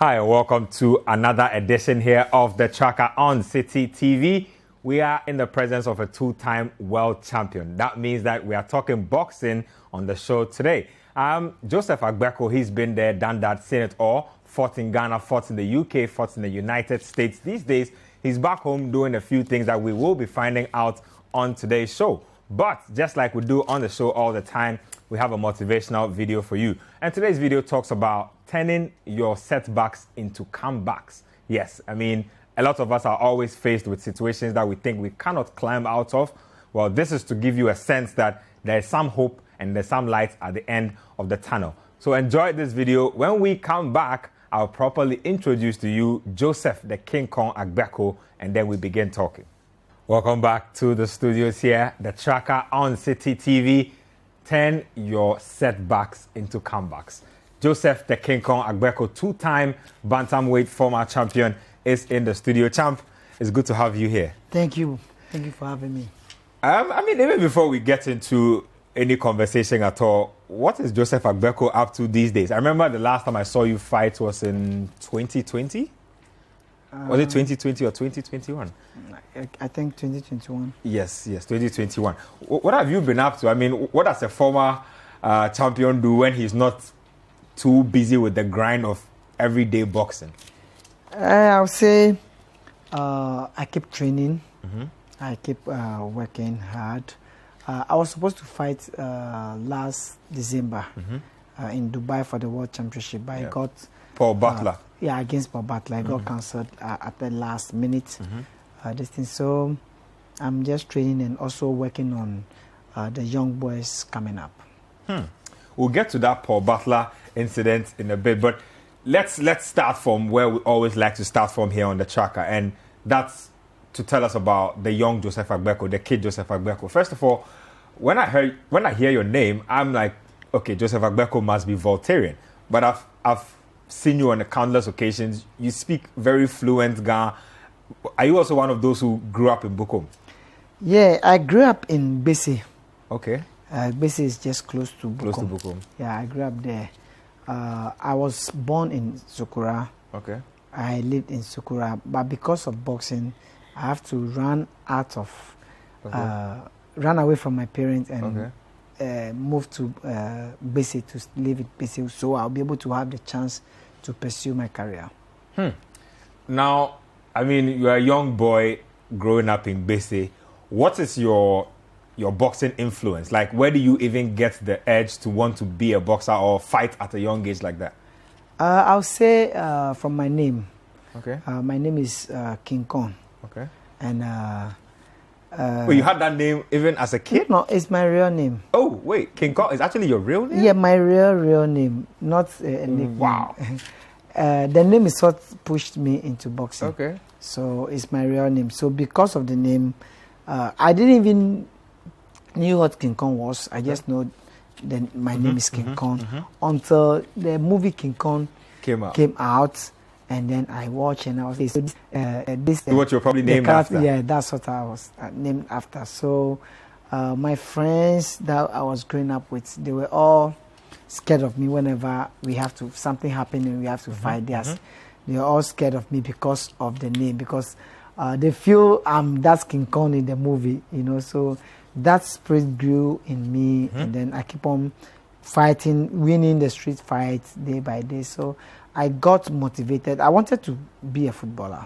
Hi, and welcome to another edition here of The Tracker on Citi TV. We are in the presence of a two-time world champion. That means that we are talking boxing on the show today. Joseph Agbeco, he's been there, done that, seen it all. Fought in Ghana, fought in the UK, fought in the United States. These days, he's back home doing a few things that we will be finding out on today's show. But just like we do on the show all the time, we have a motivational video for you. And today's video talks about turning your setbacks into comebacks. Yes, I mean, a lot of us are always faced with situations that we think we cannot climb out of. Well, this is to give you a sense that there is some hope and there's some light at the end of the tunnel. So enjoy this video. When we come back, I'll properly introduce to you Joseph the King Kong Agbeco, and then we begin talking. Welcome back to the studios here, The Tracker on Citi TV. Turn your setbacks into comebacks. Joseph the King Kong Agbeco, two-time bantamweight former champion, is in the studio. Champ, it's good to have you here. Thank you. Thank you for having me. I mean, even before we get into any conversation at all, what is Joseph Agbeco up to these days? I remember the last time I saw you fight was in 2020. Was it 2020 or 2021? I think 2021. Yes, 2021. What have you been up to? I mean, what does a former champion do when he's not too busy with the grind of everyday boxing? I would say I keep training. Mm-hmm. I keep working hard. I was supposed to fight last December in Dubai for the World Championship, but I got Paul Butler. Against Paul Butler. I got cancelled at the last minute. This thing. So I'm just training and also working on the young boys coming up. We'll get to that Paul Butler incident in a bit, but let's start from where we always like to start from here on the tracker, and that's to tell us about the young Joseph Agbeco, the kid Joseph Agbeco. First of all, when I hear your name, I'm like, okay, Joseph Agbeco must be Voltairean, but I've seen you on countless occasions. You speak very fluent Ghana. Are you also one of those who grew up in Becko? Yeah, I grew up in Bese. Okay. Bese is just close to Becko. Close to Becko. Yeah, I grew up there. I was born in Sukura. Okay. I lived in Sukura, but because of boxing, I have to run away from my parents and move to Bese to live in Bese, so I'll be able to have the chance to pursue my career. Now, I mean, you're a young boy growing up in Bese. What is your boxing influence? Like, where do you even get the edge to want to be a boxer or fight at a young age like that? I'll say from my name. Okay. My name is King Kong. Okay. And wait, you had that name even as a kid? No, it's my real name. Oh, wait, King Kong is actually your real name? Yeah, my real name, not a nickname. Wow. The name is what pushed me into boxing. Okay. So it's my real name. So because of the name, I didn't even knew what King Kong was. I just know that my name is King Kong until the movie King Kong came out. And then I watched and I was this. What you're probably named after. Yeah, that's what I was named after. So my friends that I was growing up with, they were all scared of me whenever something happened and we have to fight. They are all scared of me because of the name, because they feel that's King Kong in the movie, you know. So that spirit grew in me, and then I keep on fighting, winning the street fights day by day. So I got motivated. I wanted to be a footballer.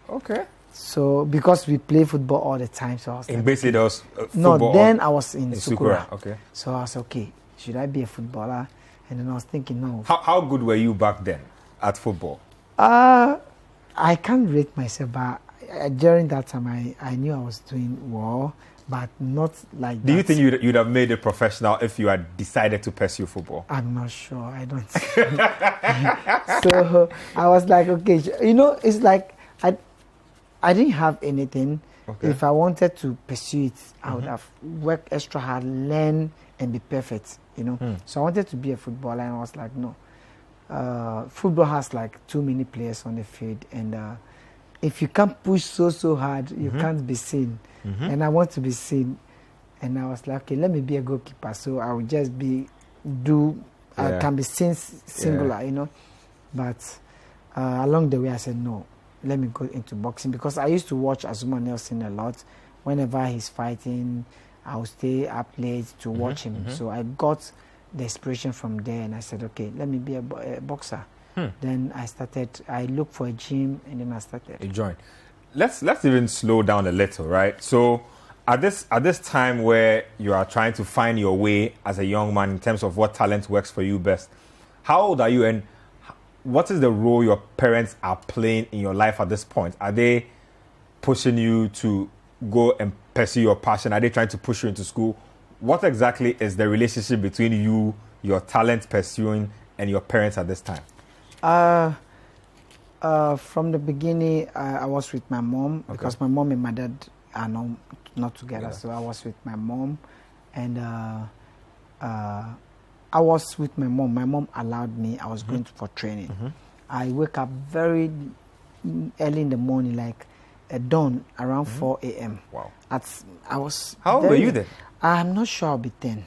Okay. So because we play football all the time, so I was in basically there was football. No, then I was in Sukura. Okay. So I was okay. Should I be a footballer? And then I was thinking, no. How good were you back then at football? I can't rate myself, but during that time I knew I was doing well, but not like that. Do you think you'd have made it professional if you had decided to pursue football? I'm not sure. I don't. So I was like, okay, you know, it's like I didn't have anything. Okay. If I wanted to pursue it, I would have worked extra hard, learn, and be perfect, you know. So I wanted to be a footballer, and I was like, no. Football has like too many players on the field, and if you can't push so hard, you can't be seen. And I want to be seen, and I was like, okay, let me be a goalkeeper, so I will just can be seen singular, you know. But Along the way, I said, no, let me go into boxing because I used to watch Azuma Nelson a lot. Whenever he's fighting, I would stay up late to watch him. So I got the inspiration from there, and I said, okay, let me be a boxer. Then I looked for a gym, and then I started. You joined. Let's even slow down a little, right? So at this time where you are trying to find your way as a young man in terms of what talent works for you best, how old are you, and what is the role your parents are playing in your life at this point? Are they pushing you to go and pursue your passion? Are they trying to push you into school? What exactly is the relationship between you, your talent pursuing, and your parents at this time? From the beginning, I was with my mom because my mom and my dad are not together. Yeah. So I was with my mom, and I was with my mom. My mom allowed me. I was going for training. I wake up very early in the morning, like at dawn, around 4 a.m. Wow. How old were you then? I'm not sure I'll be 10.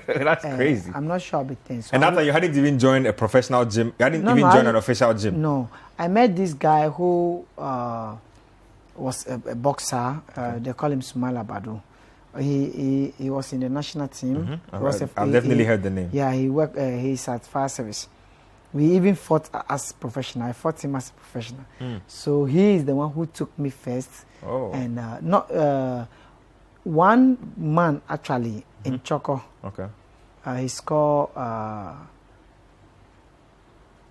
That's crazy. I'm not sure I'll be 10. So and that time you hadn't even joined a professional gym? You hadn't joined an official gym? No. I met this guy who was a boxer. They call him Sumaila Badu. He was in the national team. I've definitely heard the name. Yeah, he's at fire service. We even fought as professional. I fought him as a professional. So he is the one who took me first. Oh. And one man actually in Choco. Okay. He's called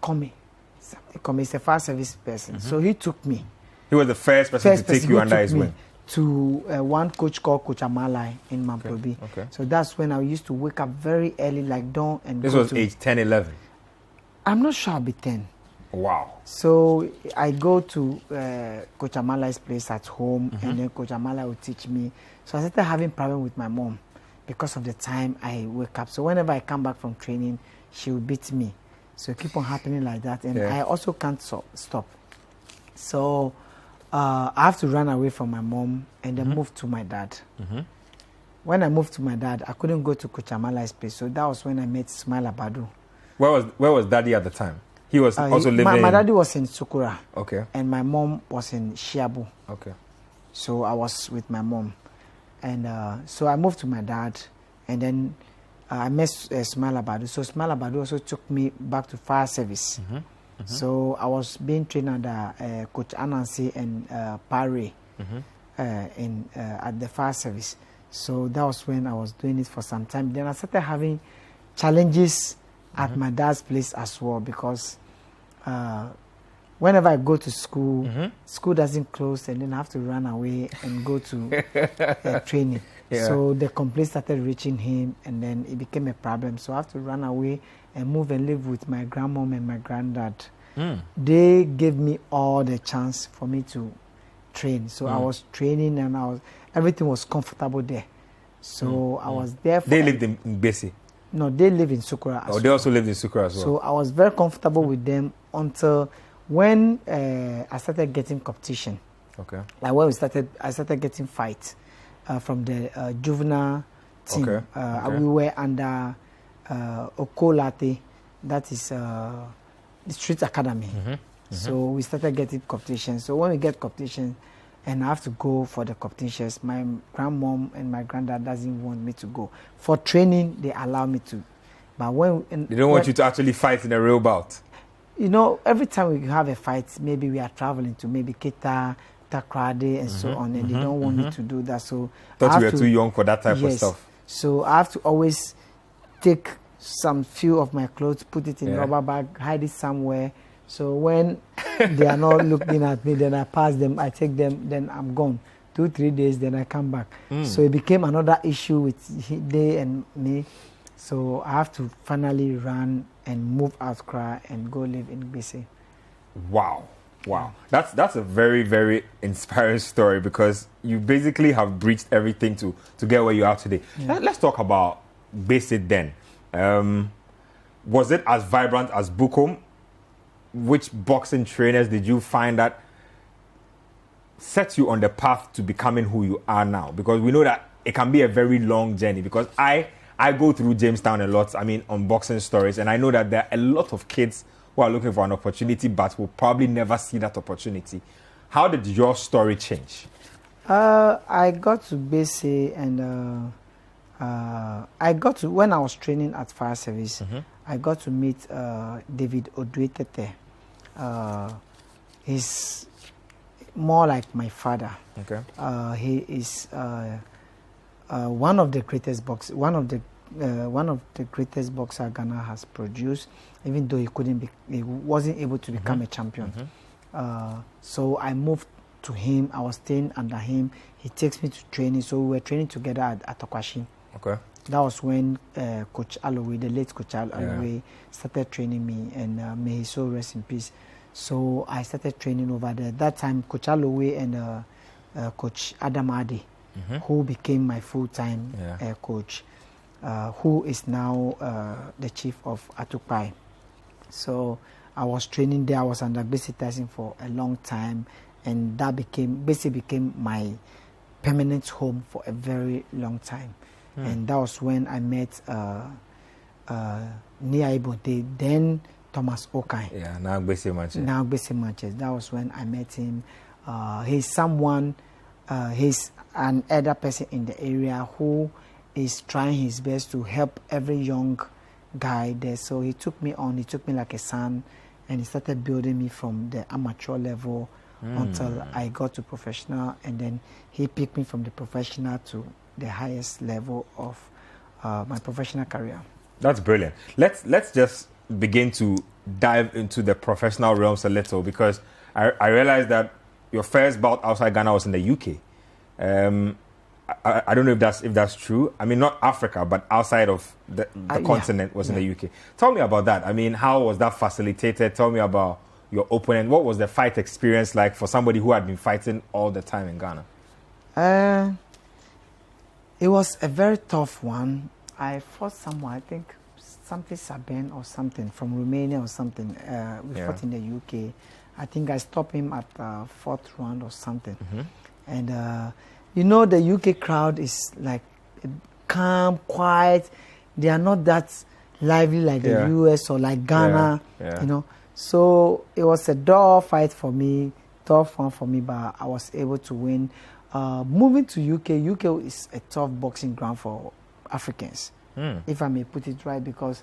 Komi. He's a fire service person. So he took me. He was the first person to take you under his wing. To one coach called Coach Amalai in Mamprobi. Okay. So that's when I used to wake up very early, like dawn, and this was age 10, 11. I'm not sure I'll be 10. Wow. So I go to Coach Amalai's place at home, and then Coach Amalai will teach me. So I started having problem with my mom because of the time I wake up. So whenever I come back from training, she will beat me. So it keep on happening like that, and I also can't stop. So I have to run away from my mom and then move to my dad. When I moved to my dad, I couldn't go to Coach Amalai's place. So that was when I met Sumaila Badu. Where was Daddy at the time? He was also living my daddy was in Sukura. Okay. And my mom was in Shiabu. Okay. So I was with my mom. And so I moved to my dad. And then I met Sumaila Badu. So Sumaila Badu also took me back to fire service. So I was being trained under Coach Anansi and Pare at the fire service. So that was when I was doing it for some time. Then I started having challenges at my dad's place as well because whenever I go to school, school doesn't close, and then I have to run away and go to training. Yeah. So the complaints started reaching him, and then it became a problem. So I have to run away and move and live with my grandmom and my granddad. They gave me all the chance for me to train. So I was training, and everything was comfortable there. So I was there. They lived in Besi? No, they live in Sukura as well. They also lived in Sukura as well. So I was very comfortable with them until when I started getting competition. Okay. Like when I started getting fights from the juvenile team. Okay. We were under Okolate, that is the street academy. So we started getting competitions. So when we get competition, and I have to go for the competitions, my grandmom and my granddad doesn't want me to go. For training, they allow me to. But they don't want you to actually fight in a real bout. You know, every time we have a fight, maybe we are traveling to maybe Keta, Takrade, and so on, and they don't want me to do that. So thought you were too young for that type of stuff. So I have to always take some few of my clothes, put it in a rubber bag, hide it somewhere. So when they are not looking at me, then I pass them, I take them, then I'm gone. 2-3 days, then I come back. So it became another issue with they and me. So I have to finally run and move out Accra and go live in BC. Wow. That's a very, very inspiring story because you basically have breached everything to get where you are today. Let's talk about BC then. Was it as vibrant as Bukom? Which boxing trainers did you find that set you on the path to becoming who you are now? Because we know that it can be a very long journey. Because I go through Jamestown a lot, on boxing stories, and I know that there are a lot of kids who are looking for an opportunity but will probably never see that opportunity. How did your story change? I got to Bese and I got to, when I was training at fire service, I got to meet David Oduetete. He's more like my father. Okay. He is one of the greatest boxers Ghana has produced, even though he wasn't able to become a champion. So I moved to him. I was staying under him. He takes me to training. So we were training together at Atokwashi. Okay. That was when Coach Alloway, the late Coach Alloway, started training me, and may his soul rest in peace. So I started training over there. That time, Coach Alloway and Coach Adam Adi, who became my full-time coach, who is now the chief of Atukpai. So I was training there. I was under Basic Tyson for a long time, and that became my permanent home for a very long time. And that was when I met Nia Ibonte, then Thomas Okai. Yeah, now Agbeko Manchester. Now Agbeko Manchester. That was when I met him. He's an elder person in the area who is trying his best to help every young guy there. So he took me on. He took me like a son, and he started building me from the amateur level until I got to professional, and then he picked me from the professional to the highest level of my professional career. That's brilliant. Let's just begin to dive into the professional realms a little, because I realized that your first bout outside Ghana was in the UK. I don't know if that's true. I mean, not Africa, but outside of the continent was in the UK. Tell me about that. I mean, how was that facilitated? Tell me about your opponent. What was the fight experience like for somebody who had been fighting all the time in Ghana? It was a very tough one. I fought someone, I think something Saben or something from Romania or something. We fought in the UK. I think I stopped him at the fourth round or something. And you know, the UK crowd is like calm, quiet. They are not that lively like the US or like Ghana, you know. So it was a tough fight for me, tough one for me, but I was able to win. Moving to UK is a tough boxing ground for Africans, if I may put it right, because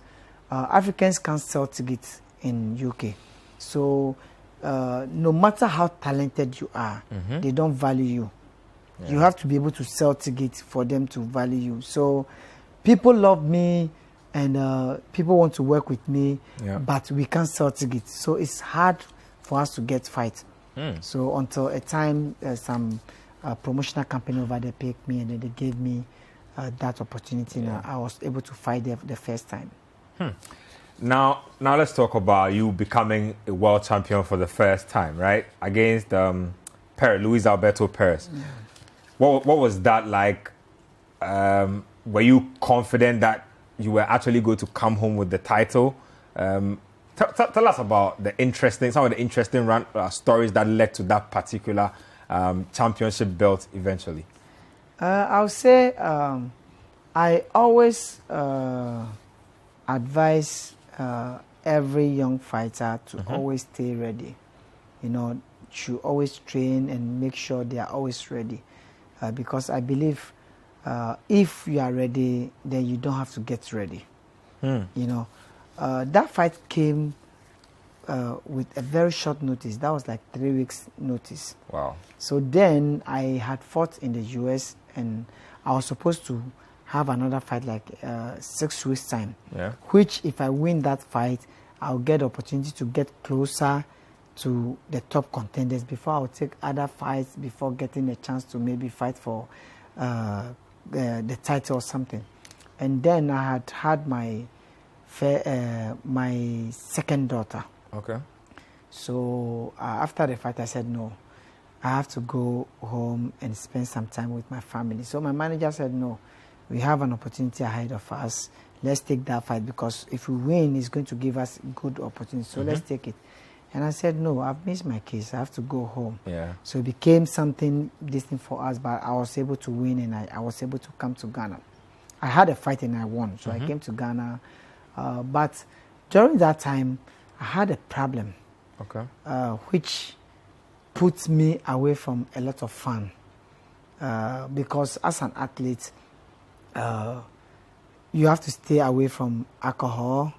Africans can't sell tickets in UK. So no matter how talented you are, they don't value you. You have to be able to sell tickets for them to value you. So people love me, and people want to work with me, but we can't sell tickets. So it's hard for us to get fights. So until a time some promotional company over there picked me, and then they gave me that opportunity. Now I was able to fight there the first time. Now let's talk about you becoming a world champion for the first time, right? Against Luis Alberto Perez. What was that like? Were you confident that you were actually going to come home with the title? Tell us about some of the interesting stories that led to that particular championship belt eventually. I'll say I always advise every young fighter to always stay ready. You know, should always train and make sure they are always ready. Because I believe if you are ready, then you don't have to get ready. You know, that fight came with a very short notice. That was like 3 weeks notice. Wow. So then I had fought in the US, and I was supposed to have another fight like 6 weeks time. Which if I win that fight, I'll get the opportunity to get closer to the top contenders before I'll take other fights before getting a chance to maybe fight for the title or something. And then I had my second daughter. Okay. So after the fight, I said, no, I have to go home and spend some time with my family. So my manager said, no, we have an opportunity ahead of us. Let's take that fight, because if we win, it's going to give us good opportunity. So let's take it. And I said, no, I've missed my case. I have to go home. So it became something distinct for us, but I was able to win, and I was able to come to Ghana. I had a fight and I won, so I came to Ghana. But during that time, I had a problem, Okay. which put me away from a lot of fun. Because as an athlete, you have to stay away from alcohol.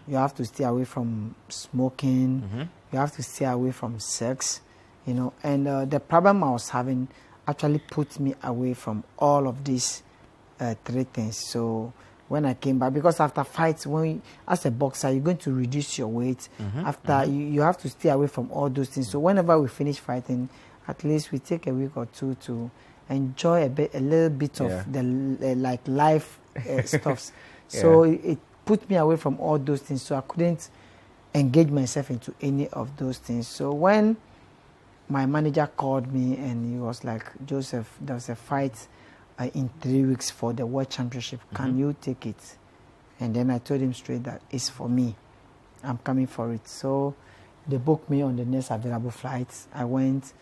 You have to stay away from smoking. You have to stay away from sex, you know. And the problem I was having actually put me away from all of these 3 things. So when I came back, because after fights, as a boxer, you're going to reduce your weight. After you have to stay away from all those things. So whenever we finish fighting, at least we take a week or 2 to enjoy a little bit of the like life stuffs. So it put me away from all those things. So I couldn't engage myself into any of those things. So when my manager called me and he was like, Joseph, there's a fight in 3 weeks for the World Championship. Can you take it? And then I told him straight that it's for me. I'm coming for it. So they booked me on the next available flights. I went.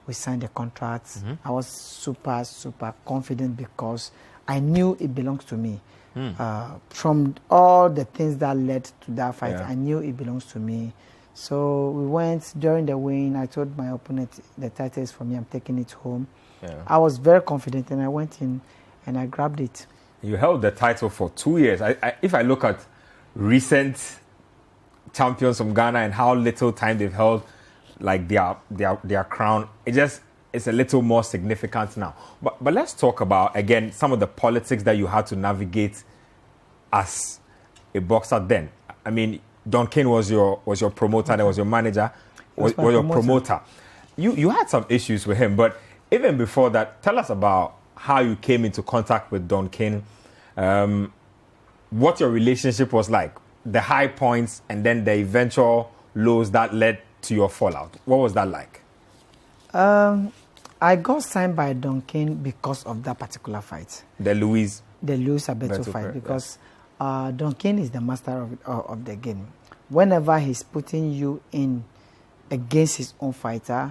We signed the contract. I was super, super confident because I knew it belongs to me. From all the things that led to that fight, I knew it belongs to me. So we went during the weigh-in. I told my opponent, the title is for me. I'm taking it home. I was very confident, and I went in and I grabbed it. You held the title for 2 years. If I look at recent champions from Ghana and how little time they've held like their crown, it's a little more significant now. But let's talk about again some of the politics that you had to navigate as a boxer then. I mean, Don King was your promoter, there was your manager, was your promoter. You had some issues with him, but even before that, tell us about how you came into contact with Don King, what your relationship was like, the high points and then the eventual lows that led to your fallout. What was that like? I got signed by Don King because of that particular fight. The Louis Agbeco fight, because Don King is the master of the game. Whenever he's putting you in against his own fighter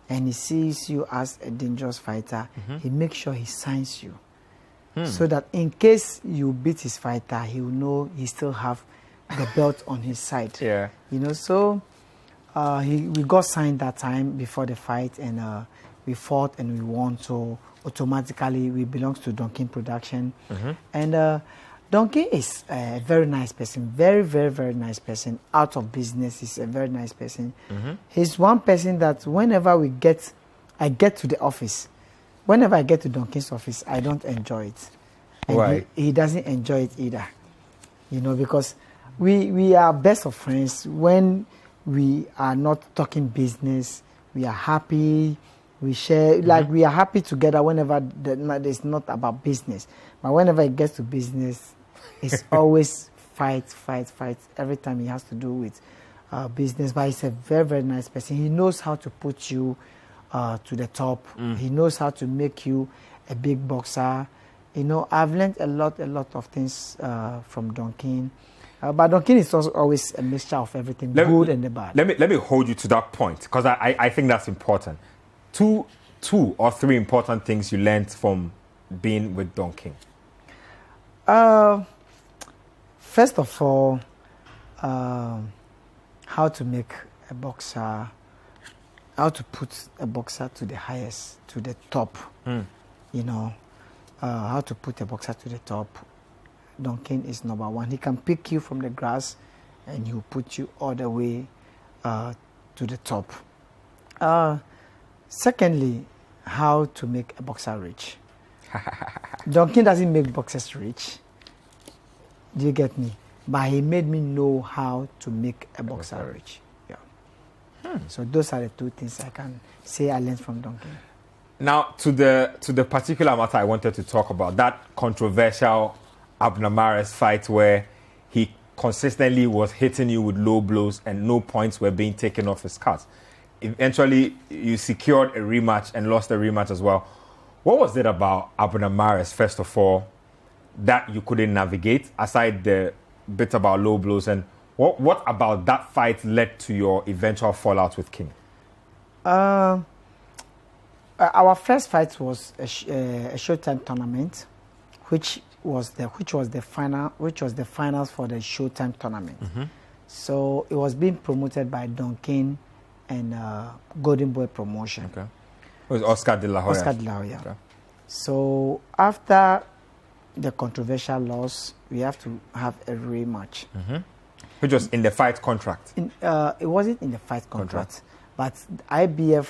and he sees you as a dangerous fighter, he makes sure he signs you. So that in case you beat his fighter, he will know he still have the belt on his side. You know, so we got signed that time before the fight, and we fought and we won. So automatically we belong to Don King Production. And Don King is a very nice person, very, very, very nice person. Out of business, he's a very nice person. He's one person that whenever I get to the office, whenever I get to Don King's office, I don't enjoy it. And he doesn't enjoy it either. You know, because we are best of friends. When we are not talking business, we are happy, we share, like we are happy together whenever it's not about business. But whenever it gets to business, it's always fight. Every time he has to do with business. But he's a very, very nice person. He knows how to put you to the top. He knows how to make you a big boxer. You know, I've learned a lot of things from Don King. But Don King is also always a mixture of everything, good and the bad. Let me hold you to that point, because I think that's important. Two or three important things you learned from being with Don King. First of all, how to make a boxer, how to put a boxer to the highest, to the top. You know, how to put a boxer to the top. Don King is number one. He can pick you from the grass and he'll put you all the way to the top. Secondly, how to make a boxer rich. Don King doesn't make boxers rich. Do you get me? But he made me know how to make a boxer rich. So those are the two things I can say I learned from Don King. Now, to the particular matter I wanted to talk about, that controversial Abner fight where he consistently was hitting you with low blows and no points were being taken off his cards. Eventually, you secured a rematch and lost the rematch as well. What was it about Abner, first of all, that you couldn't navigate, aside the bit about low blows? And what about that fight led to your eventual fallout with King? Our first fight was a Showtime tournament, which was the finals for the Showtime tournament. So it was being promoted by Duncan and Golden Boy Promotion. Okay. It was Oscar de la Hoya. Oscar de la Hoya. Okay. So after the controversial loss, we have to have a rematch. Which was in the fight contract. It wasn't in the fight contract. But IBF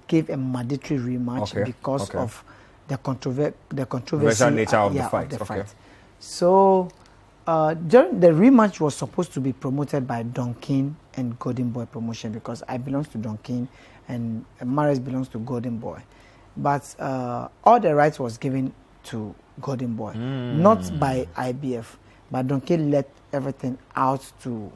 gave a mandatory rematch because of the controversial nature of the fight. So during the rematch was supposed to be promoted by Duncan and Golden Boy Promotion because I belongs to Duncan and Maris belongs to Golden Boy. But all the rights was given to Golden Boy, not by IBF. But Duncan let everything out to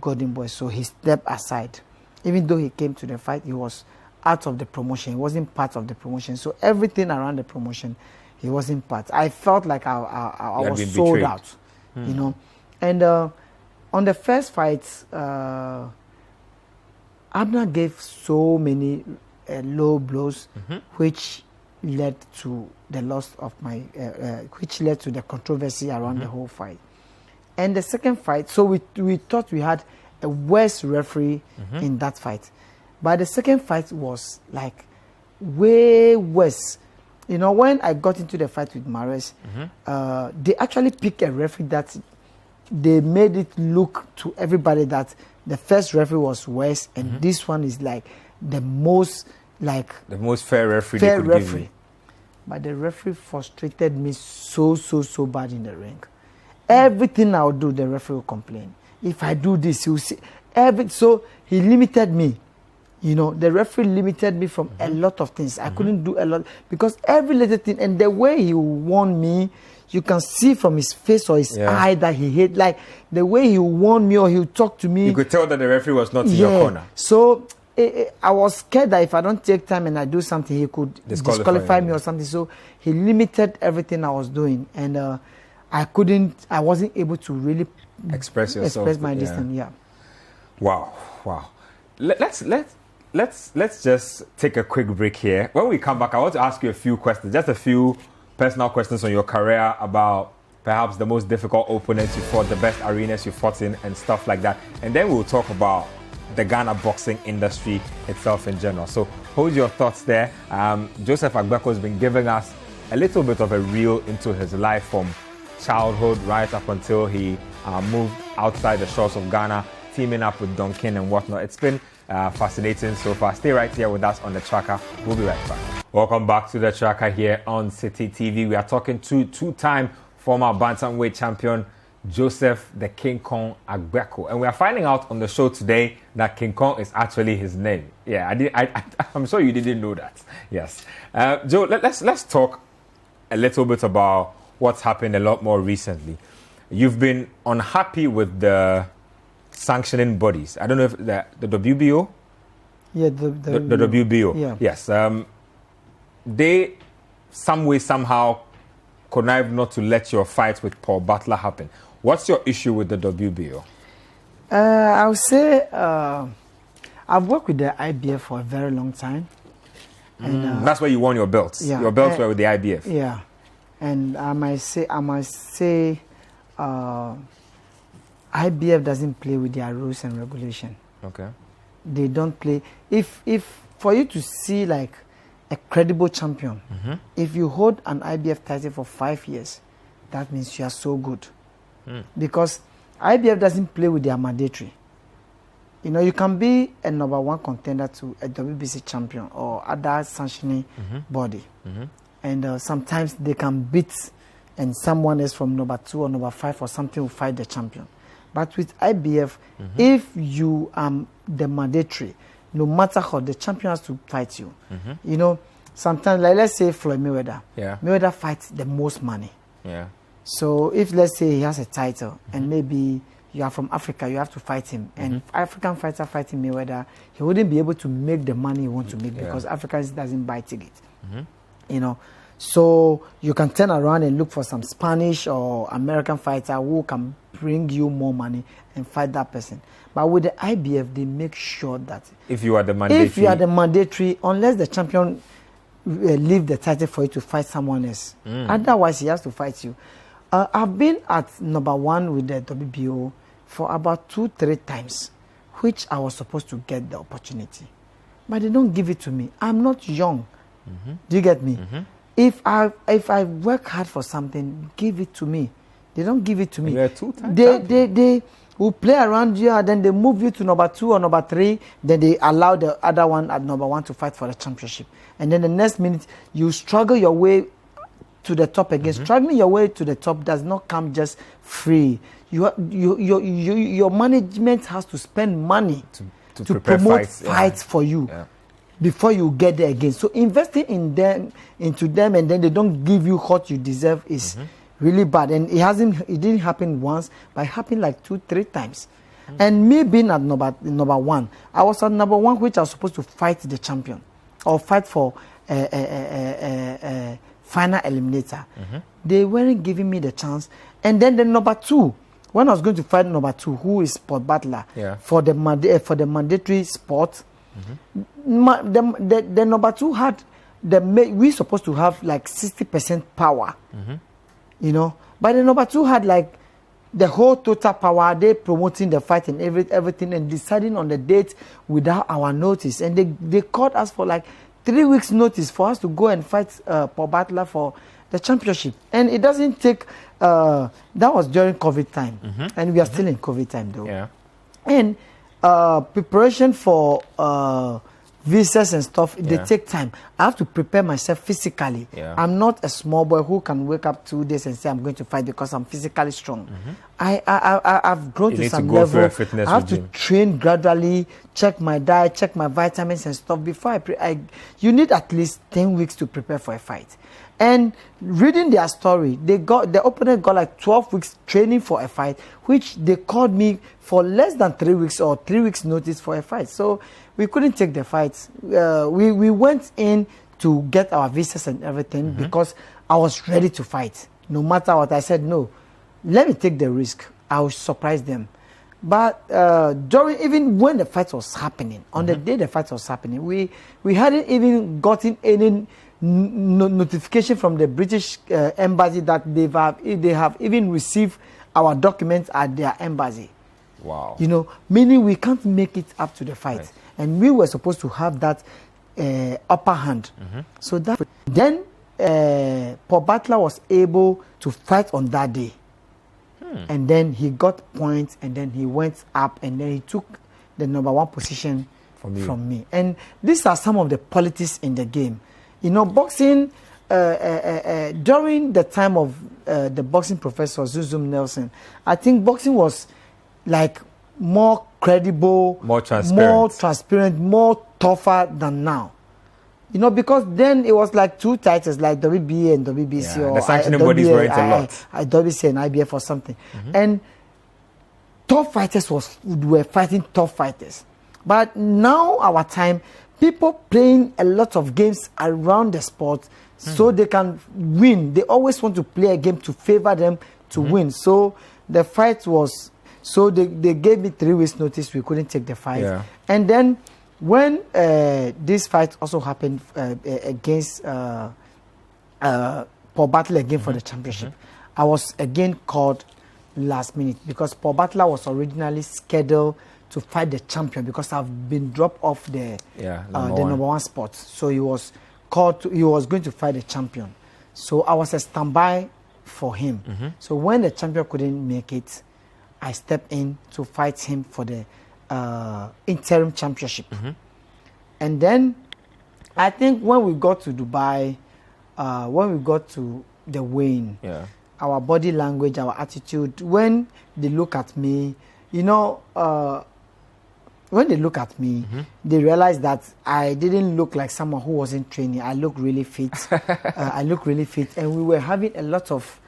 Golden Boy, so he stepped aside. Even though he came to the fight, he was out of the promotion. He wasn't part of the promotion. So everything around the promotion, he wasn't part. I felt like I was sold out, you know. And on the first fight, Abner gave so many low blows, which led to the loss of my, which led to the controversy around the whole fight. And the second fight, so we thought we had a worse referee in that fight. But the second fight was like way worse. You know, when I got into the fight with Mares, they actually picked a referee that they made it look to everybody that the first referee was worse and this one is like the most fair referee they could give you. But the referee frustrated me so bad in the ring. Everything I would do, the referee will complain. If I do this, he will see so he limited me. You know, the referee limited me from a lot of things. I couldn't do a lot because every little thing, and the way he warned me, you can see from his face or his eye that he hate. Like the way he warned me or he would talk to me. You could tell that the referee was not in your corner. So I was scared that if I don't take time and I do something, he could disqualify me or something. So he limited everything I was doing, and I wasn't able to really express my distance. Yeah. Wow. Let's just take a quick break here. When we come back, I want to ask you a few questions, just a few personal questions on your career, about perhaps the most difficult opponents you fought, the best arenas you fought in, and stuff like that. And then we'll talk about the Ghana boxing industry itself in general. So hold your thoughts there. Joseph Agbeko has been giving us a little bit of a reel into his life from childhood right up until he moved outside the shores of Ghana, teaming up with Duncan and whatnot. It's been fascinating so far. Stay right here with us on The Tracker. We'll be right back. Welcome back to The Tracker here on Citi TV. We are talking to two-time former bantamweight champion Joseph the King Kong Agbeko, and we are finding out on the show today that King Kong is actually his name. Yeah, I'm sure you didn't know that. Yes, Joe. Let's talk a little bit about what's happened a lot more recently. You've been unhappy with the sanctioning bodies. I don't know if the WBO. Yeah, the WBO. Yeah. Yes. They some way somehow connived not to let your fight with Paul Butler happen. What's your issue with the WBO? I would say I've worked with the IBF for a very long time. And, that's where you won your belts. Yeah, your belts were with the IBF. Yeah, and I must say, IBF doesn't play with their rules and regulation. Okay. They don't play. If for you to see like a credible champion, if you hold an IBF title for 5 years, that means you are so good. Because IBF doesn't play with their mandatory. You know, you can be a number one contender to a WBC champion or other sanctioning body. And sometimes they can beat and someone else from number 2 or number 5 or something will fight the champion. But with IBF, if you are the mandatory, no matter how, the champion has to fight you. You know, sometimes, like let's say Floyd Mayweather. Yeah. Mayweather fights the most money. Yeah. So if let's say he has a title and maybe you are from Africa, you have to fight him. And African fighter fighting Mayweather, he wouldn't be able to make the money he wants to make because Africans doesn't buy tickets. You know, so you can turn around and look for some Spanish or American fighter who can bring you more money and fight that person. But with the IBF, they make sure that if you are the mandatory, unless the champion leave the title for you to fight someone else, otherwise he has to fight you. I've been at number 1 with the WBO for about 2-3 times, which I was supposed to get the opportunity. But they don't give it to me. I'm not young. Do you get me? If I work hard for something, give it to me. They don't give it to me. They will play around you, and then they move you to number 2 or number 3. Then they allow the other one at number 1 to fight for the championship. And then the next minute, you struggle your way to the top again. Struggling your way to the top does not come just free. Your management has to spend money to promote fights for you before you get there again. So investing into them, and then they don't give you what you deserve is really bad. And it didn't happen once, but it happened like 2-3 times. And me being at number 1, I was at number 1, which I was supposed to fight the champion or fight for final eliminator. They weren't giving me the chance. And then the number 2, when I was going to fight number 2, who is Sport Battler, for the mandatory sport, the number 2 had we supposed to have like 60% power, you know, but the number 2 had like the whole total power. They promoting the fight and everything and deciding on the date without our notice. And they called us for like 3 weeks notice for us to go and fight Sport Battler for the championship. And it doesn't take that was during COVID time, and we are still in COVID time though. And preparation for visas and stuff, they take time. I have to prepare myself physically. I'm not a small boy who can wake up 2 days and say I'm going to fight because I'm physically strong. I've grown to some level. I have to train gradually, check my diet, check my vitamins and stuff before you need at least 10 weeks to prepare for a fight. And reading their story, the opponent got like 12 weeks training for a fight, which they called me for less than 3 weeks or 3 weeks notice for a fight. So we couldn't take the fights. We went in to get our visas and everything because I was ready to fight. No matter what, I said, no, let me take the risk. I will surprise them. But even when the fight was happening, on the day the fight was happening, we hadn't even gotten any notification from the British embassy that they have even received our documents at their embassy. Wow. You know, meaning we can't make it up to the fight. And we were supposed to have that upper hand. So then Paul Battler was able to fight on that day. And then he got points, and then he went up, and then he took the number 1 position from me. And these are some of the politics in the game. You know, boxing, during the time of the boxing professor, Zuzum Nelson, I think boxing was like more credible, more transparent, more tougher than now. You know, because then it was like 2 titles, like WBA and WBC. Or the sanctioning bodies were into a lot. WBC and IBF or something. And top fighters were fighting top fighters. But now our time, people playing a lot of games around the sport so they can win. They always want to play a game to favor them to win. So the fight was, so they gave me 3 weeks notice. We couldn't take the fight. And then when this fight also happened against Paul Battler again for the championship, I was again called last minute because Paul Battler was originally scheduled to fight the champion because I've been dropped off the number 1 spot. So he was he was going to fight the champion. So I was a standby for him. So when the champion couldn't make it, I stepped in to fight him for the interim championship. And then I think when we got to Dubai, when we got to the weigh-in, our body language, our attitude, when they look at me, you know, when they look at me, they realize that I didn't look like someone who wasn't training. I look really fit. And we were having a lot of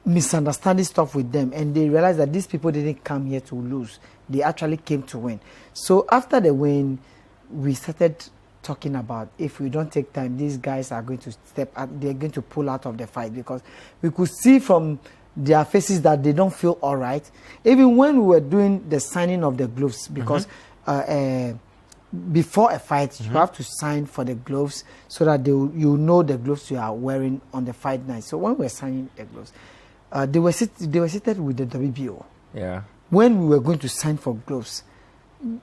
misunderstanding stuff with them, and they realized that these people didn't come here to lose. They actually came to win. So after the win, we started talking about if we don't take time, these guys are going to step out, they're going to pull out of the fight, because we could see from their faces that they don't feel all right. Even when we were doing the signing of the gloves, because before a fight, you have to sign for the gloves so that you know the gloves you are wearing on the fight night. So when we were signing the gloves, they were seated with the WBO. Yeah. When we were going to sign for gloves,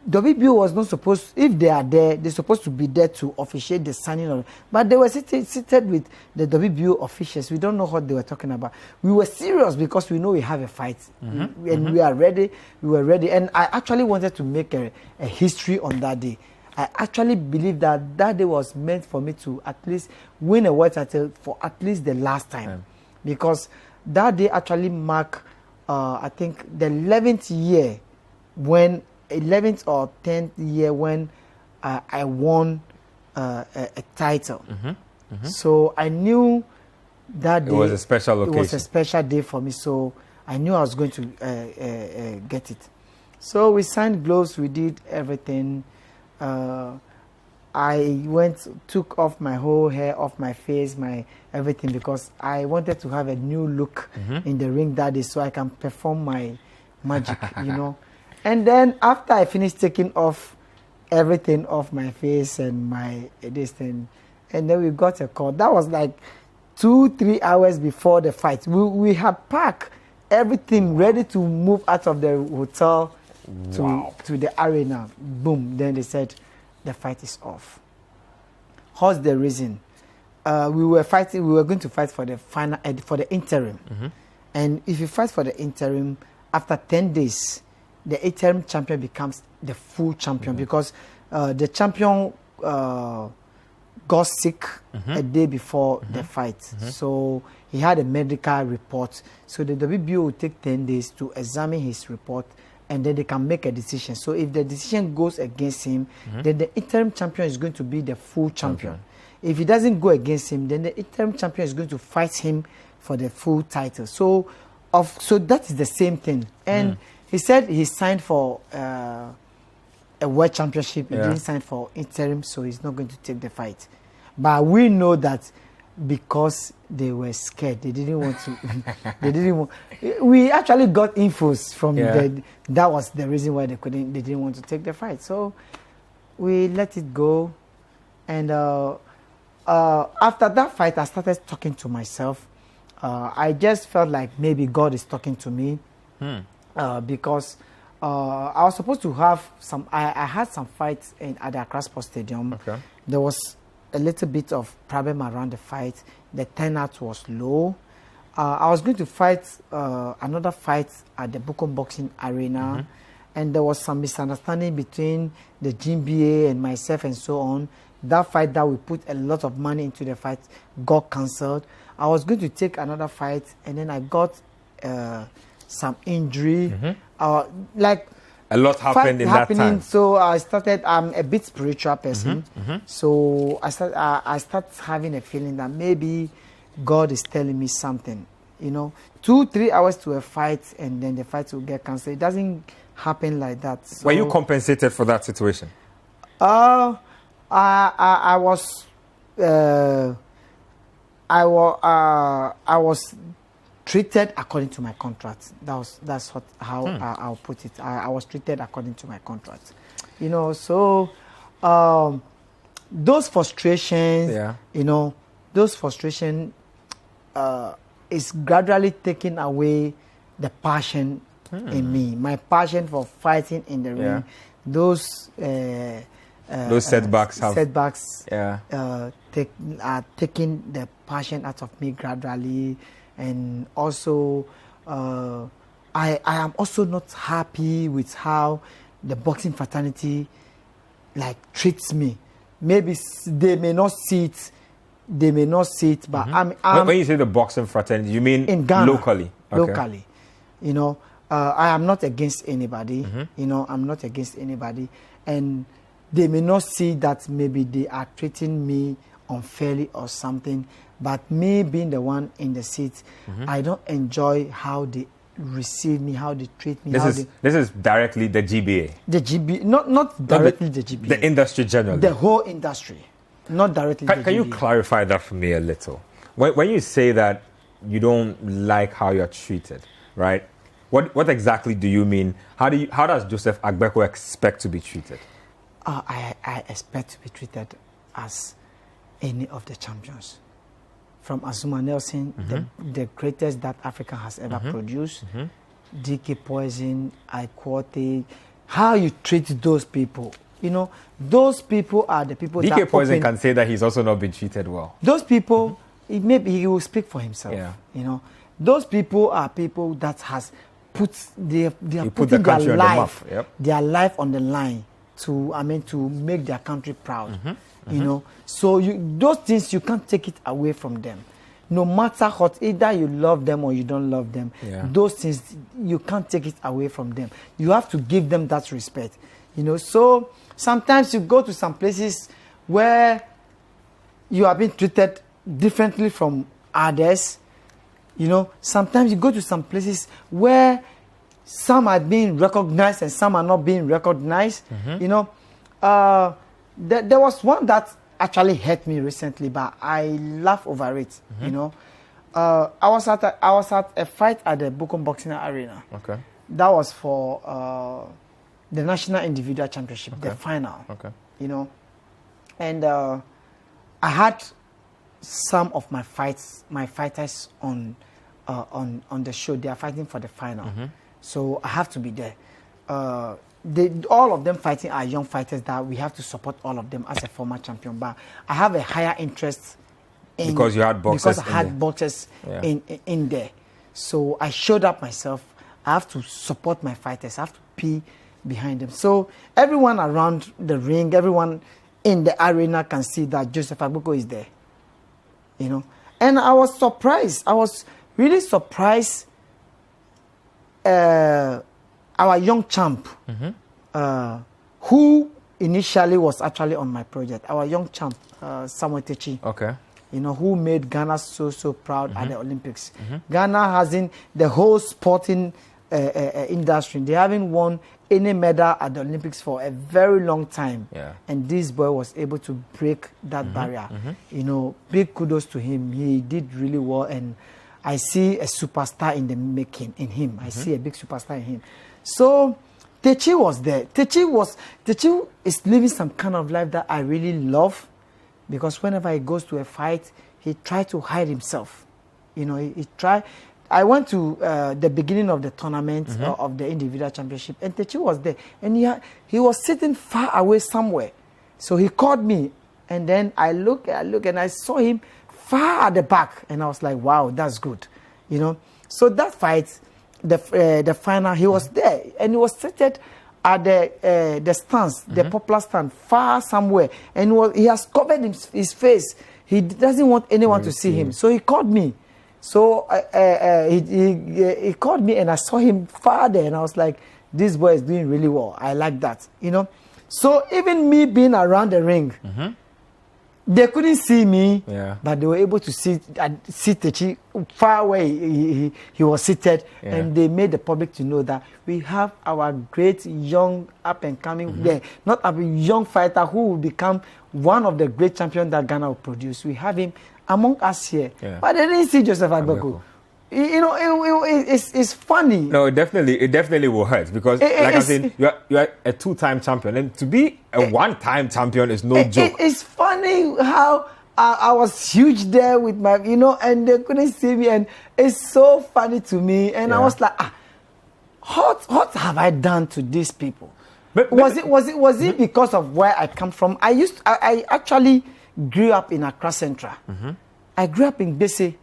WBO was not supposed, if they are there, they're supposed to be there to officiate the signing of, but they were seated with the WBO officials. We don't know what they were talking about. We were serious because we know we have a fight, and we are ready. We were ready, and I actually wanted to make a history on that day. I actually believe that day was meant for me to at least win a world title for at least the last time, because that day actually marked, I think, the 11th year when 11th or 10th year when I won a title. So I knew that day. It was a special occasion. It was a special day for me, so I knew I was going to get it. So we signed gloves, we did everything. I took off my whole hair off my face, my everything, because I wanted to have a new look in the ring that day so I can perform my magic, you know. And then after I finished taking off everything off my face and my this thing, and then we got a call. That was like 2-3 hours before the fight. We had packed everything ready to move out of the hotel to the arena. Boom. Then they said the fight is off. What's the reason? We were going to fight for the final, for the interim. And if you fight for the interim, after 10 days, the interim champion becomes the full champion, because the champion got sick a day before the fight. So he had a medical report. So the WBO will take 10 days to examine his report, and then they can make a decision. So if the decision goes against him, then the interim champion is going to be the full champion. If he doesn't go against him, then the interim champion is going to fight him for the full title. So that is the same thing. And he said he signed for a world championship. He didn't sign for interim, so he's not going to take the fight. But we know that because they were scared, they didn't want to. They didn't want. We actually got infos from that was the reason why they didn't want to take the fight. So we let it go, and after that fight, I started talking to myself. I just felt like maybe God is talking to me. Because I was supposed to have some. I had some fights at the Accra Sports Stadium. There was a little bit of problem around the fight. The turnout was low. I was going to fight another fight at the Becko Boxing Arena, and there was some misunderstanding between the GBA and myself and so on. That fight that we put a lot of money into the fight got cancelled. I was going to take another fight, and then I got some injury. Like a lot happened in that time. So I started. I'm a bit spiritual person. So I start having a feeling that maybe God is telling me something. You know, 2-3 hours to a fight, and then the fight will get cancelled. It doesn't happen like that. So, were you compensated for that situation? I was treated according to my contract. That's how I'll put it. I was treated according to my contract. You know, so those frustrations, is gradually taking away the passion in me. My passion for fighting in the ring. Those setbacks are taking the passion out of me gradually. And also, I am also not happy with how the boxing fraternity treats me. Maybe they may not see it, but when you say the boxing fraternity, you mean in Ghana, locally? Locally, you know, I am not against anybody. You know, I'm not against anybody, and they may not see that maybe they are treating me unfairly or something. But me being the one in the seat, I don't enjoy how they receive me, how they treat me. This is directly the GBA. The GBA, not directly the GBA. The industry generally. The whole industry, not directly. Can you clarify that for me a little? When you say that you don't like how you're treated, right? What exactly do you mean? How does Joseph Agbeko expect to be treated? I expect to be treated as any of the champions. from Azuma Nelson, the greatest that Africa has ever produced. DK Poison, Iquote, how you treat those people. You know, those people are the people that DK Poison can say that he's also not been treated well. Those people, maybe he will speak for himself. Yeah. You know, those people are people that has put they are put the putting country their on the life, map. Yep. their life on the line to make their country proud. You know, so those things you can't take it away from them. No matter what, either you love them or you don't love them, those things you can't take it away from them. You have to give them that respect. You know, so sometimes you go to some places where you are being treated differently from others. You know, sometimes you go to some places where some are being recognized and some are not being recognized. You know, there was one that actually hurt me recently, but I laugh over it. You know, I was at a fight at the Becko Boxing Arena. Okay. That was for the National Individual Championship, the final. Okay. You know, and I had some of my fighters on the show. They are fighting for the final, so I have to be there. All of them fighting are young fighters that we have to support all of them as a former champion. But I have a higher interest in because you had boxers. Because I had boxers in there, so I showed up myself. I have to support my fighters. I have to be behind them. So everyone around the ring, everyone in the arena can see that Joseph Agbeko is there. You know, and I was surprised. I was really surprised. Our young champ, who initially was actually on my project, our young champ, Samuel Techi. Okay. You know, who made Ghana so proud at the Olympics. Ghana has in the whole sporting industry. They haven't won any medal at the Olympics for a very long time. Yeah. And this boy was able to break that barrier. You know, big kudos to him. He did really well, and I see a superstar in the making in him. I see a big superstar in him. So Techi was there. Techi is living some kind of life that I really love, because whenever he goes to a fight, he tries to hide himself. You know, he try. I went to the beginning of the tournament of the individual championship, and Techi was there, and he was sitting far away somewhere. So he called me, and then I look, and I saw him far at the back, and I was like, wow, that's good, you know. So that fight, the final, he was there, and he was seated at the stands, the popular stand, far somewhere, and he has covered his face. He doesn't want anyone to see him, so he called me. So he called me, and I saw him far there, and I was like, this boy is doing really well. I like that, you know. So even me being around the ring, they couldn't see me, but they were able to see Techi far away. He was seated, and they made the public to know that we have our great young up and coming, not a young fighter who will become one of the great champions that Ghana will produce. We have him among us here, but they didn't see Joseph Agbeko. You know, it's funny. No, it definitely will hurt, because, like I said, you're a two-time champion, and to be a one-time champion is no joke. It's funny how I was huge there with my, you know, and they couldn't see me, and it's so funny to me, and I was like, what have I done to these people? But was it because of where I come from? I actually grew up in Accra Central. I grew up in Bese,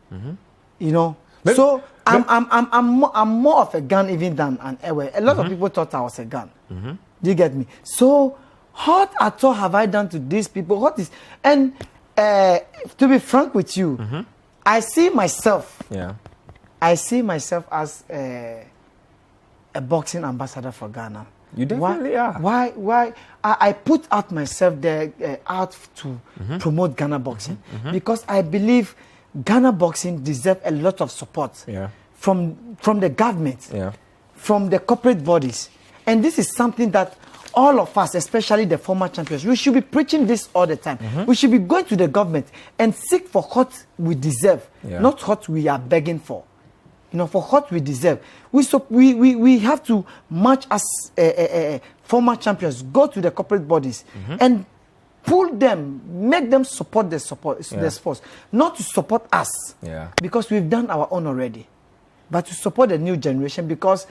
you know. So I'm more of a gun even than an airway. A lot of people thought I was a gun. Do you get me? So what at all have I done to these people? What is, and to be frank with you, I see myself. I see myself as a boxing ambassador for Ghana. You definitely are. Why? I put out myself there out to promote Ghana boxing, because I believe Ghana boxing deserves a lot of support from the government, from the corporate bodies. And this is something that all of us, especially the former champions, we should be preaching this all the time. We should be going to the government and seek for what we deserve, not what we are begging for. You know, for what we deserve. We have to march as former champions, go to the corporate bodies and pull them, make them support the sports, not to support us, because we've done our own already, but to support the new generation, because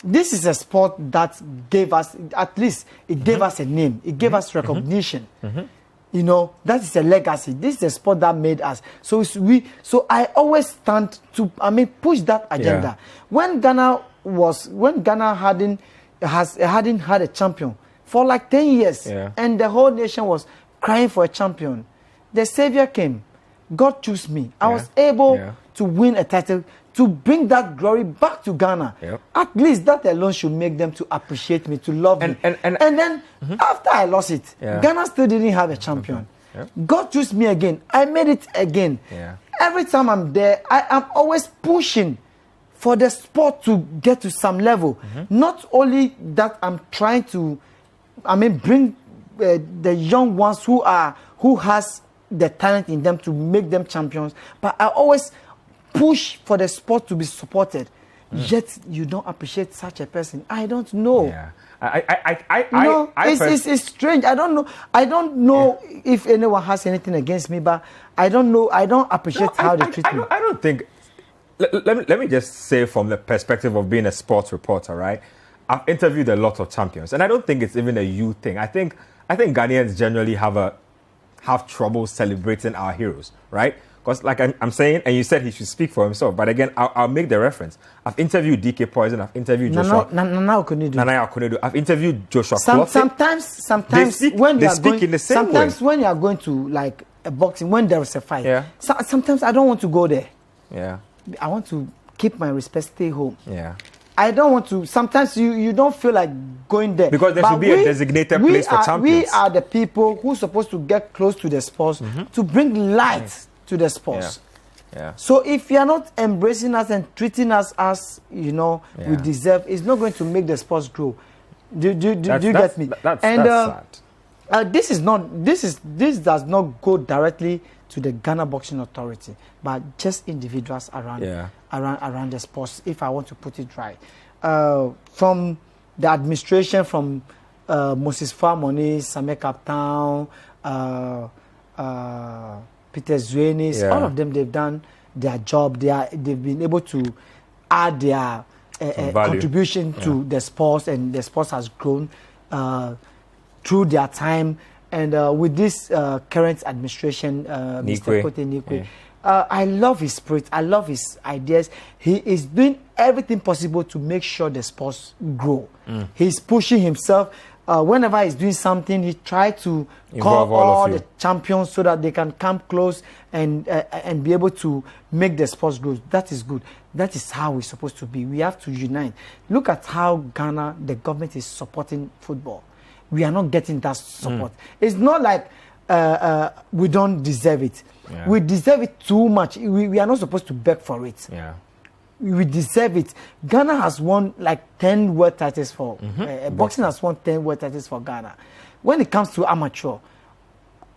this is a sport that gave us, at least it gave us a name, it gave us recognition. You know, that is a legacy. This is a sport that made us. So I always stand to, push that agenda. When Ghana hadn't had a champion for like 10 years, and the whole nation was crying for a champion, the Savior came. God chose me. I was able to win a title, to bring that glory back to Ghana. At least that alone should make them to appreciate me, to love me. And then after I lost it, Ghana still didn't have a champion. God chose me again. I made it again. Every time I'm there, I am always pushing for the sport to get to some level. Not only that, I'm trying to, bring the young ones who has the talent in them to make them champions. But I always push for the sport to be supported. Yet you don't appreciate such a person. I don't know. It's strange. I don't know if anyone has anything against me, but I don't know. I don't appreciate how they treat me. I don't think. Let me just say, from the perspective of being a sports reporter, right? I've interviewed a lot of champions, and I don't think it's even a you thing. I think Ghanaians generally have trouble celebrating our heroes, right? Because like I'm saying, and you said he should speak for himself, but again, I'll make the reference. I've interviewed DK Poison, I've interviewed Joshua. Nana Okunedu. I've interviewed Joshua Clough. Sometimes when you are going to like a boxing, when there is a fight, sometimes I don't want to go there. I want to keep my respect, stay home. I don't want to. Sometimes you don't feel like going there. Because there should be a designated place for champions. We are the people who are supposed to get close to the sports, to bring light to the sports. So if you are not embracing us and treating us as, we deserve, it's not going to make the sports grow. Do you get me? That's sad. This does not go directly to the Ghana Boxing Authority, but just individuals around the sports, if I want to put it right. From the administration, from Moses Famoni, Same Captown, Peter Zuenis, all of them, they've done their job. They've been able to add their contribution to the sports, and the sports has grown through their time. And with this current administration, Mr. Kote Nikwe, I love his spirit. I love his ideas. He is doing everything possible to make sure the sports grow. He's pushing himself. Whenever he's doing something, he tries to call all the champions so that they can come close and be able to make the sports grow. That is good. That is how we're supposed to be. We have to unite. Look at how Ghana, the government, is supporting football. We are not getting that support. It's not like we don't deserve it. We deserve it too much. We are not supposed to beg for it. We deserve it. Ghana has won like 10 world titles for boxing has won 10 world titles for Ghana. When it comes to amateur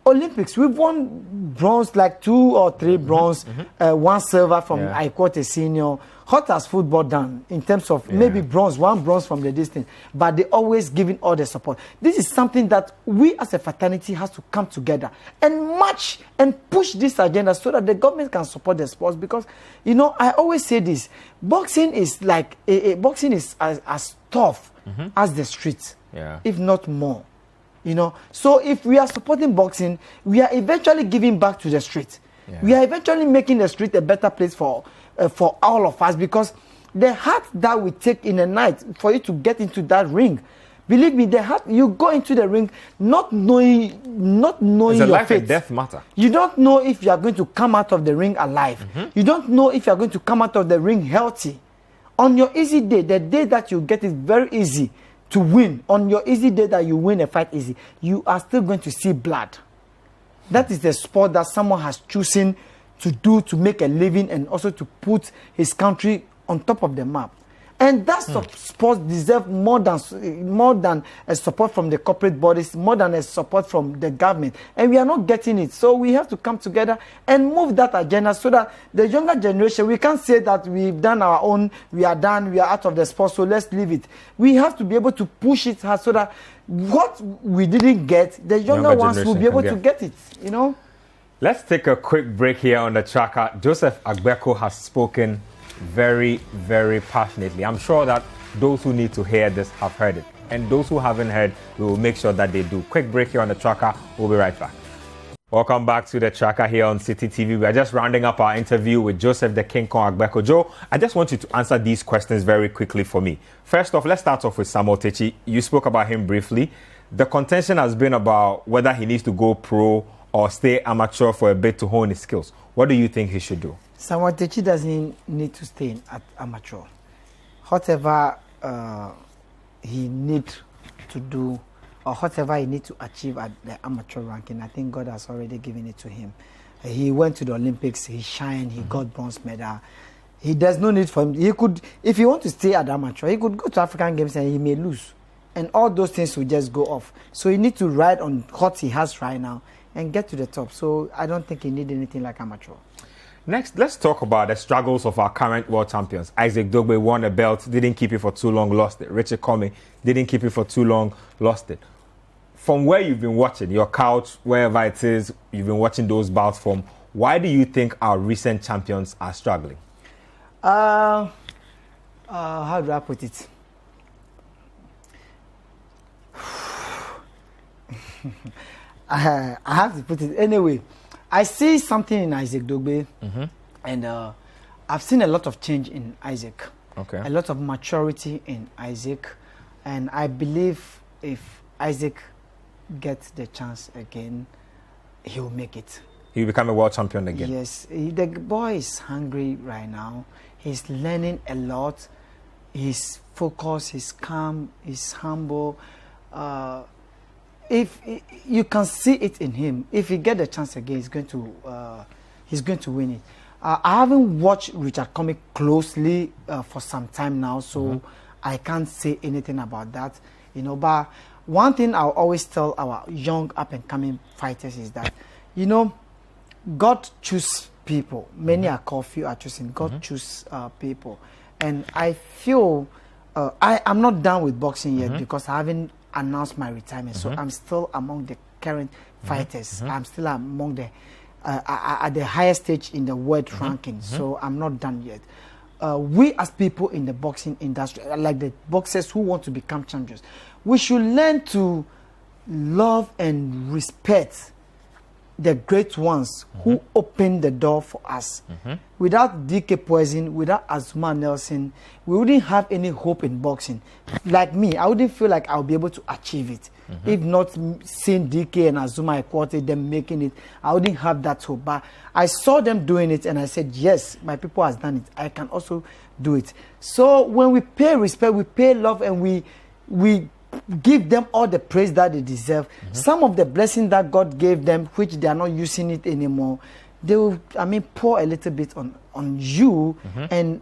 Olympics, we've won bronze, like 2 or 3 bronze, 1 silver from Agbeco Senior. What has football done in terms of maybe bronze, 1 bronze from the distance, but they always giving all the support. This is something that we as a fraternity has to come together and march and push this agenda so that the government can support the sports. Because, I always say this, boxing is like, boxing is as tough as the streets, if not more. So if we are supporting boxing, we are eventually giving back to the street. We are eventually making the street a better place for all of us, because the heart that we take in a night for you to get into that ring, believe me, the heart, you go into the ring not knowing it's your life fate. And death matter. You don't know if you are going to come out of the ring alive. You don't know if you are going to come out of the ring healthy. On your easy day, the day that you get it very easy to win, on your easy day that you win a fight easy, you are still going to see blood. That is the sport that someone has chosen to do, to make a living, and also to put his country on top of the map. And that support deserves more than a support from the corporate bodies, more than a support from the government. And we are not getting it. So we have to come together and move that agenda so that the younger generation, we can't say that we've done our own, we are done, we are out of the sport, so let's leave it. We have to be able to push it hard so that what we didn't get, the younger ones will be able to get it, you know? Let's take a quick break here on the tracker. Joseph Agbeko has spoken very, very passionately. I'm sure that those who need to hear this have heard it. And those who haven't heard, we will make sure that they do. Quick break here on the tracker. We'll be right back. Welcome back to the tracker here on Citi TV. We are just rounding up our interview with Joseph the King Kong Agbeco. Joe, I just want you to answer these questions very quickly for me. First off, let's start off with Samuel Techi. You spoke about him briefly. The contention has been about whether he needs to go pro or stay amateur for a bit to hone his skills. What do you think he should do? Samuel Techi doesn't need to stay at amateur. Whatever he needs to do or whatever he needs to achieve at the amateur ranking, I think God has already given it to him. He went to the Olympics, he shined, he got bronze medal. He does no need for him. He could, if he wants to stay at amateur, he could go to African Games and he may lose. And all those things will just go off. So he needs to ride on what he has right now and get to the top. So I don't think he needs anything like amateur. Next, let's talk about the struggles of our current world champions. Isaac Dogbe won a belt, didn't keep it for too long, lost it. Richard Comey didn't keep it for too long, lost it. From where you've been watching, your couch, wherever it is, you've been watching those bouts from, why do you think our recent champions are struggling? How do I put it? I have to put it anyway. I see something in Isaac Dogbe, and I've seen a lot of change in Isaac. Okay. A lot of maturity in Isaac, and I believe if Isaac gets the chance again, he will make it. He'll become a world champion again. Yes, the boy is hungry right now. He's learning a lot. He's focused. He's calm. He's humble. If you can see it in him, if he get the chance again, he's going to win it. I haven't watched Richard Comey closely for some time now, so I can't say anything about that, you know. But one thing I'll always tell our young up and coming fighters is that, you know, God chooses people. Many are called, few are chosen. God chooses people, and I feel I'm not done with boxing yet because I haven't announced my retirement, so I'm still among the current fighters. I'm still among the at the highest stage in the world ranking, so I'm not done yet. We as people in the boxing industry, like the boxers who want to become champions, we should learn to love and respect the great ones who opened the door for us. Without DK Poison, without Azuma Nelson, we wouldn't have any hope in boxing. Like me, I wouldn't feel like I'll be able to achieve it. If not seeing DK and Azuma Ekwate, them making it, I wouldn't have that hope. But I saw them doing it and I said, yes, my people has done it. I can also do it. So when we pay respect, we pay love, and we give them all the praise that they deserve. Some of the blessings that God gave them, which they are not using it anymore, they will, pour a little bit on you, and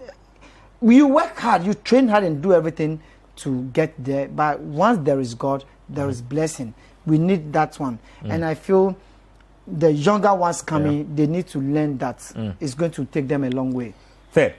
you work hard, you train hard and do everything to get there. But once there is God, there is blessing. We need that one. And I feel the younger ones coming, they need to learn that. It's going to take them a long way. Fair.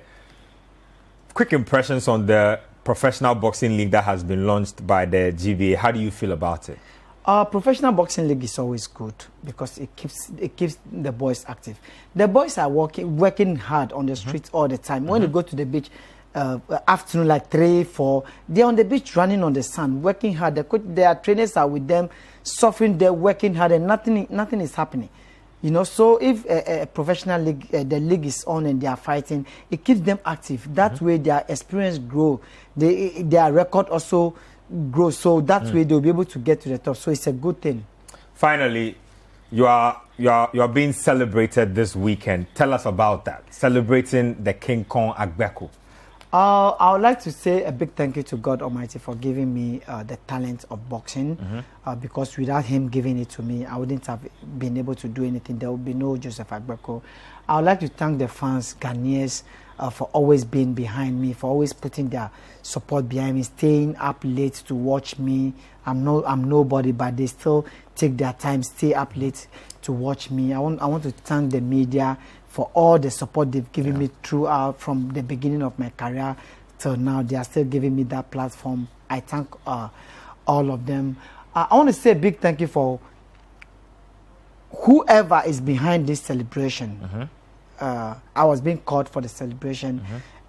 Quick impressions on the professional boxing league that has been launched by the GBA. How do you feel about it? Professional boxing league is always good because it keeps the boys active. The boys are working hard on the streets all the time. When you go to the beach, afternoon like 3, 4, they're on the beach running on the sun, working hard. Their trainers are with them, suffering. They're working hard, and nothing is happening. You know, so if a professional league, the league is on and they are fighting, it keeps them active. That way, their experience grow. Their record also grows. So that way, they'll be able to get to the top. So it's a good thing. Finally, you are being celebrated this weekend. Tell us about that. Celebrating the King Kong Agbeco. I would like to say a big thank you to God Almighty for giving me the talent of boxing, because without Him giving it to me, I wouldn't have been able to do anything. There would be no Joseph Agbeko. I would like to thank the fans, Ghanaians, for always being behind me, for always putting their support behind me, staying up late to watch me. I'm nobody, but they still take their time, stay up late to watch me. I want to thank the media for all the support they've given me throughout, from the beginning of my career till now. They are still giving me that platform. I thank all of them. I want to say a big thank you for whoever is behind this celebration. I was being called for the celebration,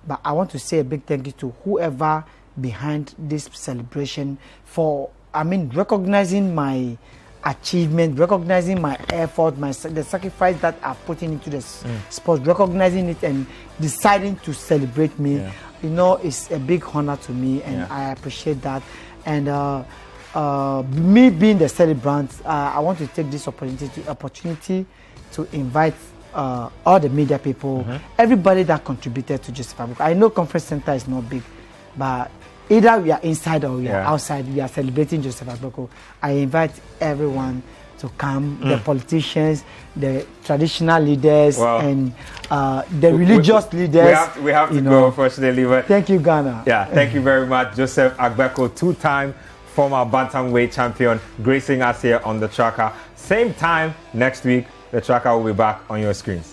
but I want to say a big thank you to whoever behind this celebration for, recognizing my achievement, recognizing my effort, the sacrifice that I've put into the sport, recognizing it and deciding to celebrate me. You know, it's a big honor to me, and I appreciate that. And me being the celebrant, I want to take this opportunity to invite all the media people, everybody that contributed to Joseph Agbeco. I know Conference Center is not big, but either we are inside or we are outside, we are celebrating Joseph Agbeco. I invite everyone to come, the politicians, the traditional leaders, and the religious leaders. We have to go, unfortunately. But thank you, Ghana. Yeah, thank you very much, Joseph Agbeco, two-time former bantamweight champion, gracing us here on The Tracker. Same time next week, The Tracker will be back on your screens.